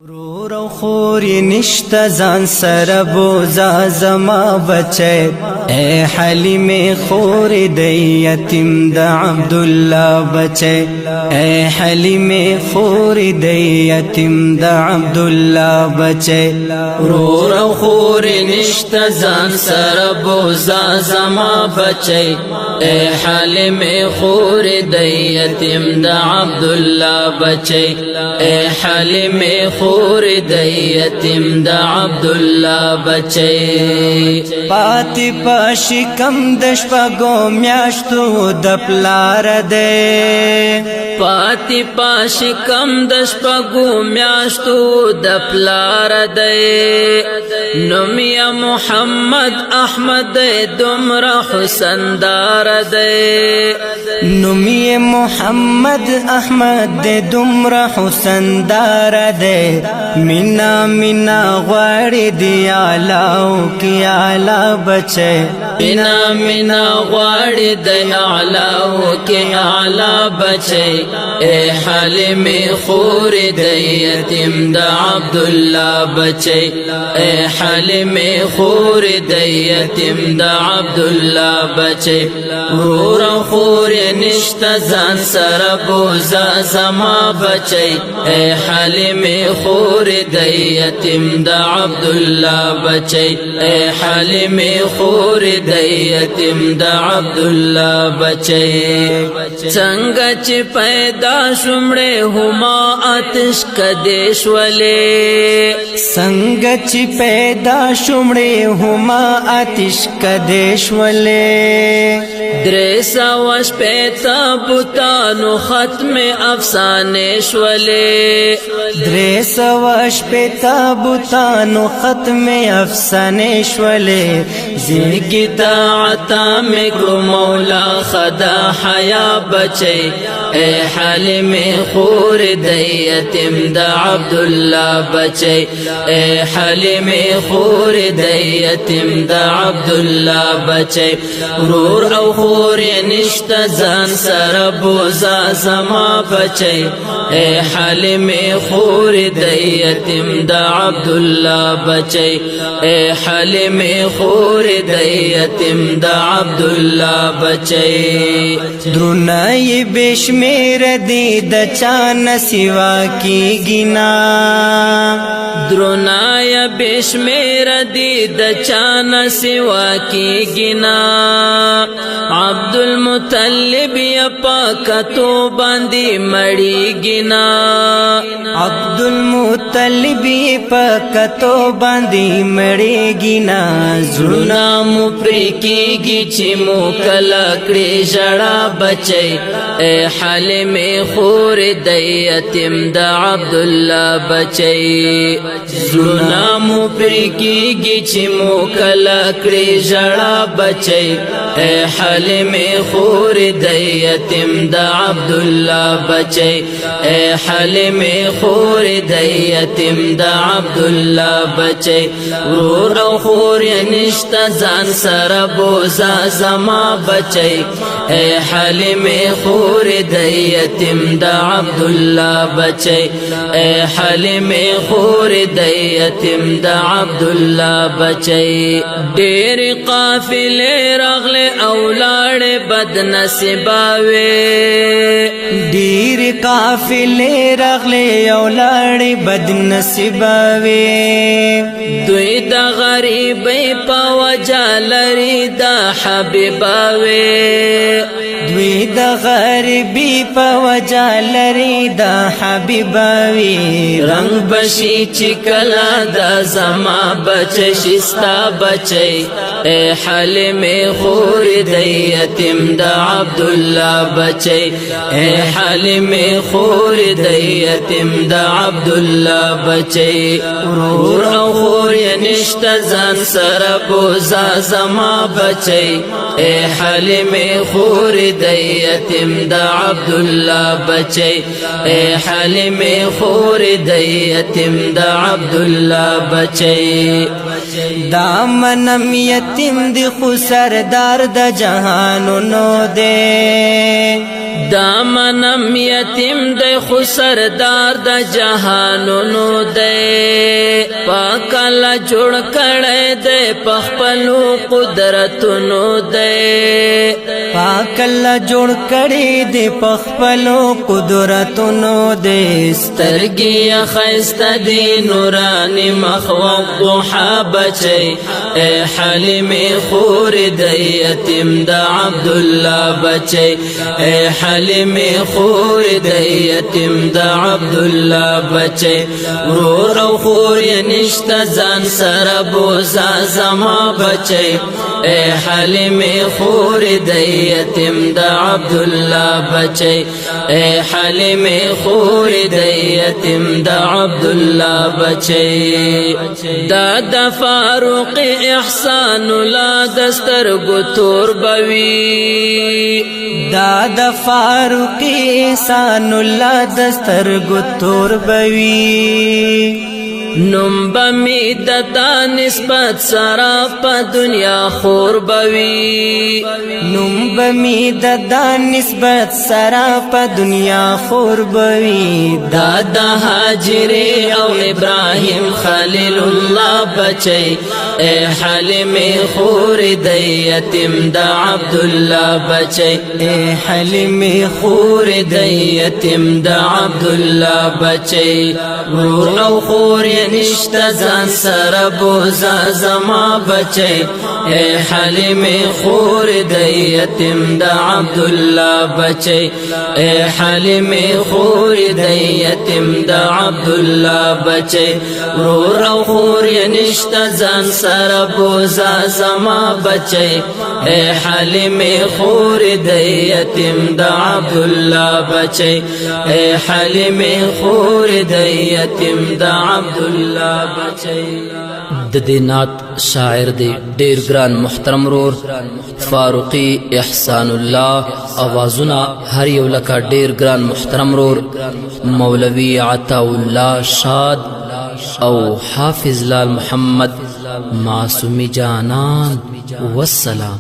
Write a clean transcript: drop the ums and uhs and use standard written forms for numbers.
ورور او خور نشتا ځان سره بوزا زما بچه اے حلیم خور د یتیم د عبد الله بچه اے حلیم خور د یتیم د عبد الله بچه ورور او خور نشتا ځان سره بوزا زما بچه اے حلیم خور د یتیم د عبد الله بچه اے حلیم خور د یتیم د عبد الله بچي پاتې پاشي کم د شپږو میاشتو د پلار دې پاتې پاشي کم د شپږو میاشتو د پلار دې نوم یې محمد احمد دومره حسن دار دې نوم یې محمد احمد دومره حسن دار دې مینا مینا غواړي دی اعلی کی اعلی بچه مینا مینا غواړي دی اعلی کی اعلی بچه اے حلیم خور د یتیم د عبد الله بچه اے حلیم خور د یتیم د عبد الله بچه ورور خور نشتا ځان سره بوزا زما بچه اے حلیم خور د یتیم د عبد الله بچي اے حلیم خور د یتیم د عبد الله بچي څنګه چې پیدا شومړې هما آتش کدیش ولې څنګه چې پیدا شومړې هما آتش کدیش ولې درې سوه شپېته بوتانو ختم افسانې شولې درې سوه شپېته بوتانو ختم افسانې شولې زیږی تا عطا مې کړو مولا خدا حیا بچي اے حلیم خور د یتیم د عبد الله بچي اے حلیم خور د یتیم د عبد الله بچي ورور او خور نشتا ځان سره بوزا زما بچي اے حلیم خور د یتیم د عبد الله بچي اے حلیم خور د یتیم د عبد الله بچي درنای بشمیر دی د چان سیوا کیږي نا درنای بشمیر دی د چان سیوا کیږي نا عبد المطلب یا پاکتو باندې مړیږي نا عبد المطلب پاکتو باندې مړیږي نا زړه مو پرې کېږي چې مو کله کړې ژړا بچي اے حلیم خور د یتیم د عبد الله بچي زړه مو پرې کېږي چې مو کله کړې ژړا بچي اے حلیم خور د یتیم د عبد الله بچي اے حلیم خور د یتیم د عبد الله بچي ورور او خور نشتا ځان سره بوزا زما بچي اے حلیم خور د یتیم د عبد الله بچي اے حلیم خور د یتیم د عبد الله بچي ډېر قافلې راغله اولاد بد نصیبا وې ډېر قافلې راغله اولاد بد نصیبا وې دوی د غریبۍ په وجه لري د حبیبا وې دوی د غریبی په وجه لري د حبیبا وې رنگ بشي چې کله د زما بچي شستا بچي اے حلیم خور د یتیم د عبد الله بچي اے حلیم خور د یتیم د عبد الله بچي ورور او خور نشتا ځان سره بوزا زما بچي اے حلیم خور د یتیم د عبد الله بچي اے حلیم خور د یتیم د عبد الله بچي دا منم یتیم دی خو سردار د جهانونو دے دا منم یتیم دی خو سردار دا جهانونو دی پاک الله جوړ کړی دی پخپلو قدرتونو دی پاک الله جوړ کړی دی پخپلو قدرتونو دی سترګي خیسته دی نورانی مخ والضحا بچي اے حلیم خور دی یتیم دا عبدالله بچي اے حلیم خور دی یتیم دا عبدالله بچي ورور او خور یې نشته ځان سره بوزا زما بچي اے حلیم خور دی یتیم دا عبدالله بچي اے حلیم خور دی یتیم دا عبدالله بچي دا د فاروق احسان لا دسترګو تور بوي دا د فاروق احسان الله دسترګو تور بوي نم بمی دتا نسبت سرا پا دنیا خور بوی نم بمی دتا نسبت سرا پا دنیا خور بوی دادا حاجر او ابراہیم خلیل اللہ بچی اے حلیم خور دی یتیم دا عبداللہ بچی اے حلیم خور دی یتیم دا عبداللہ بچی ورور او خور نشتا ځان سره بوزا زما بچي اے حلیم خور دی یتیم دا عبدالله بچي اے حلیم خور دی یتیم دا عبدالله بچي ورور او خور نشتا ځان سره بوزا زما بچي اے حلیم خور دی یتیم دا عبدالله بچي اے حلیم خور دی یتیم دا عبدالله د دینات شاعر دی ډیر ګران محترم رور فاروقی احسان الله اوازونه هر یو لکه ډیر ګران محترم رور مولوی عطا الله شاد او حافظ لال محمد معصومی جانان والسلام